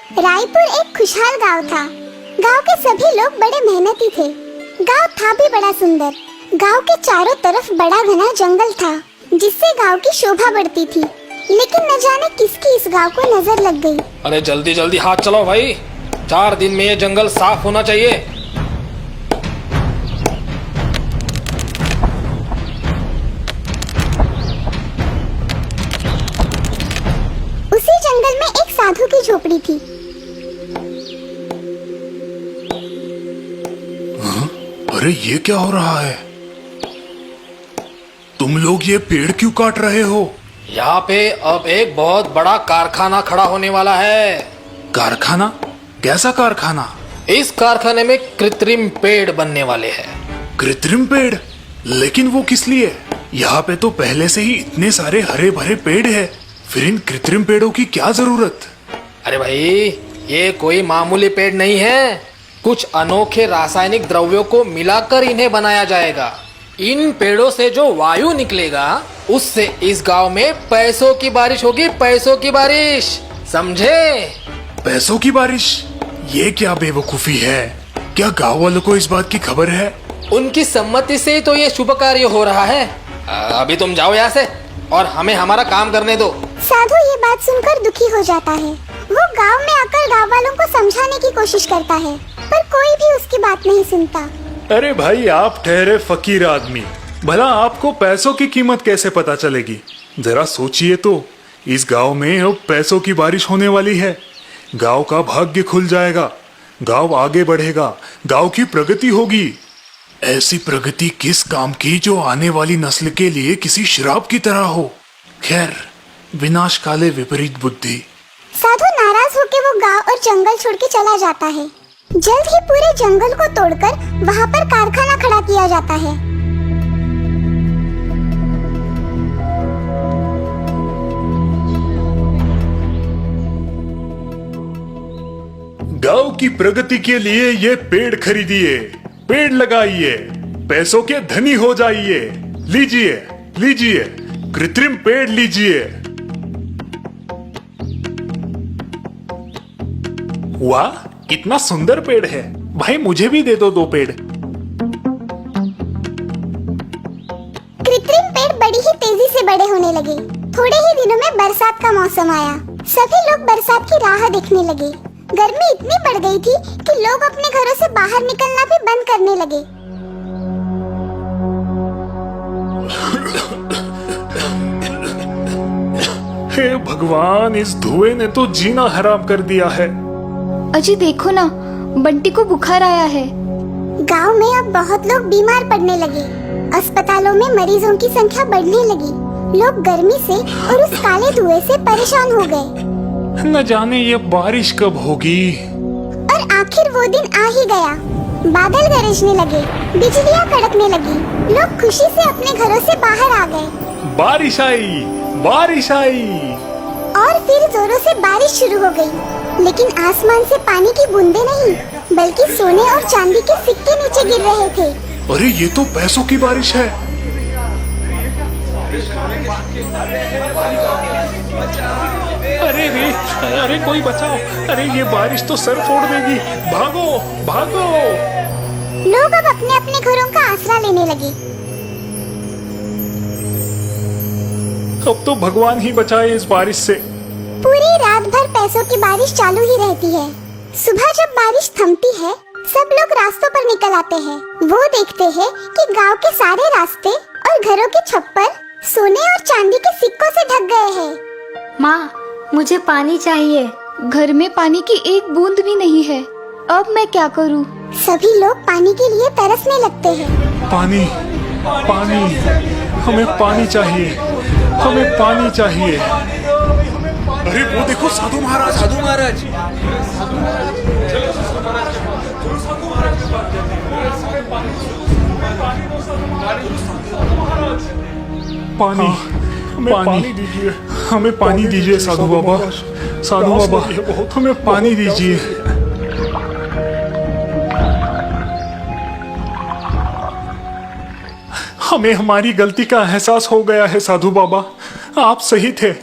रायपुर एक खुशहाल गांव था। गांव के सभी लोग बड़े मेहनती थे। गांव था भी बड़ा सुंदर। गांव के चारों तरफ बड़ा घना जंगल था, जिससे गांव की शोभा बढ़ती थी। लेकिन न जाने किसकी इस गांव को नजर लग गई। अरे जल्दी जल्दी हाथ चलाओ भाई, 4 दिन में ये जंगल साफ होना चाहिए। उसी जंगल में एक साधु की झोपड़ी थी। अरे ये क्या हो रहा है? तुम लोग ये पेड़ क्यों काट रहे हो? यहाँ पे अब एक बहुत बड़ा कारखाना खड़ा होने वाला है। कारखाना? कैसा कारखाना? इस कारखाने में कृत्रिम पेड़ बनने वाले हैं। कृत्रिम पेड़? लेकिन वो किस लिए? यहाँ पे तो पहले से ही इतने सारे हरे भरे पेड़ है, फिर इन कृत्रिम पेड़ों की क्या जरूरत? अरे भाई, ये कोई मामूली पेड़ नहीं है। कुछ अनोखे रासायनिक द्रव्यों को मिलाकर इन्हें बनाया जाएगा। इन पेड़ों से जो वायु निकलेगा, उससे इस गांव में पैसों की बारिश होगी, पैसों की बारिश, समझे? पैसों की बारिश? ये क्या बेवकूफी है? क्या गांव वालों को इस बात की खबर है? उनकी सम्मति से तो ये शुभ कार्य हो रहा है। अभी तुम जाओ यहाँ से और हमें हमारा काम करने दो। साधु ये बात सुनकर दुखी हो जाता है। वो गांव में आकर गांव वालों को समझाने की कोशिश करता है, पर कोई भी उसकी बात नहीं सुनता। अरे भाई, आप ठहरे फकीर आदमी, भला आपको पैसों की कीमत कैसे पता चलेगी? जरा सोचिए तो, इस गांव में अब पैसों की बारिश होने वाली है। गांव का भाग्य खुल जाएगा, गांव आगे बढ़ेगा, गांव की प्रगति होगी। ऐसी प्रगति किस काम की जो आने वाली नस्ल के लिए किसी श्राप की तरह हो? खैर, विनाश काले विपरीत बुद्धि। साधु नाराज होकर वो गांव और जंगल छोड़ के चला जाता है। जल्द ही पूरे जंगल को तोड़कर वहाँ पर कारखाना खड़ा किया जाता है। गांव की प्रगति के लिए ये पेड़ खरीदिए, पेड़ लगाइए, पैसों के धनी हो जाइए। लीजिए लीजिए, कृत्रिम पेड़ लीजिए। वाह, कितना सुंदर पेड़ है। भाई मुझे भी दे दो 2 पेड़। कृत्रिम पेड़ बड़ी ही तेजी से बड़े होने लगे। थोड़े ही दिनों में बरसात का मौसम आया। सभी लोग बरसात की राह देखने लगे। गर्मी इतनी बढ़ गई थी कि लोग अपने घरों से बाहर निकलना भी बंद करने लगे। हे भगवान, इस धुएं ने तो जीना हराम कर दिया है। अजी देखो ना, बंटी को बुखार आया है। गांव में अब बहुत लोग बीमार पड़ने लगे। अस्पतालों में मरीजों की संख्या बढ़ने लगी। लोग गर्मी से और उस काले धुएं से परेशान हो गए। न जाने ये बारिश कब होगी। और आखिर वो दिन आ ही गया। बादल गरजने लगे, बिजलियां कड़कने लगी। लोग खुशी से अपने घरों से बाहर आ गए। बारिश आई, बारिश आई। और फिर जोरों से बारिश शुरू हो गई। लेकिन आसमान से पानी की बूंदें नहीं, बल्कि सोने और चांदी के सिक्के नीचे गिर रहे थे। अरे ये तो पैसों की बारिश है। अरे रे, अरे कोई बचाओ। अरे ये बारिश तो सर फोड़ देगी। भागो भागो। लोग अब अपने अपने घरों का आसरा लेने लगे। अब तो भगवान ही बचाए इस बारिश से। पूरी रात भर पैसों की बारिश चालू ही रहती है। सुबह जब बारिश थमती है, सब लोग रास्तों पर निकल आते हैं। वो देखते हैं कि गांव के सारे रास्ते और घरों के छप्पर सोने और चांदी के सिक्कों से ढक गए हैं। माँ, मुझे पानी चाहिए। घर में पानी की एक बूंद भी नहीं है। अब मैं क्या करूँ? सभी लोग पानी के लिए तरसने लगते हैं। पानी, पानी, हमें पानी चाहिए, हमें पानी चाहिए। अरे वो देखो, साधु महाराज, साधु महाराज। पानी, पानी दीजिए, हमें पानी दीजिए साधु बाबा, साधु बाबा, हमें पानी दीजिए। हमें हमारी गलती का एहसास हो गया है साधु बाबा। आप सही थे,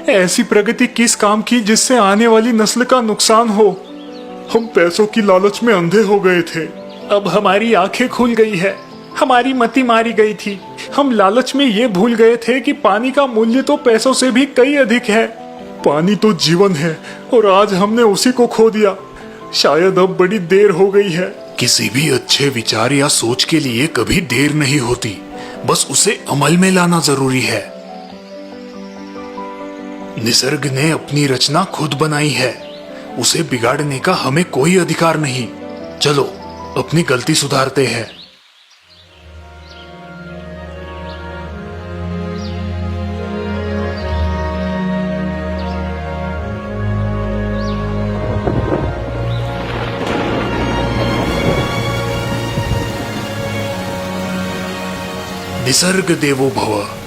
ऐसी प्रगति किस काम की जिससे आने वाली नस्ल का नुकसान हो। हम पैसों की लालच में अंधे हो गए थे, अब हमारी आंखें खुल गई है। हमारी मति मारी गई थी। हम लालच में ये भूल गए थे कि पानी का मूल्य तो पैसों से भी कई अधिक है। पानी तो जीवन है और आज हमने उसी को खो दिया। शायद अब बड़ी देर हो गई है। किसी भी अच्छे विचार या सोच के लिए कभी देर नहीं होती, बस उसे अमल में लाना जरूरी है। निसर्ग ने अपनी रचना खुद बनाई है, उसे बिगाड़ने का हमें कोई अधिकार नहीं। चलो अपनी गलती सुधारते हैं। निसर्ग देवो भव।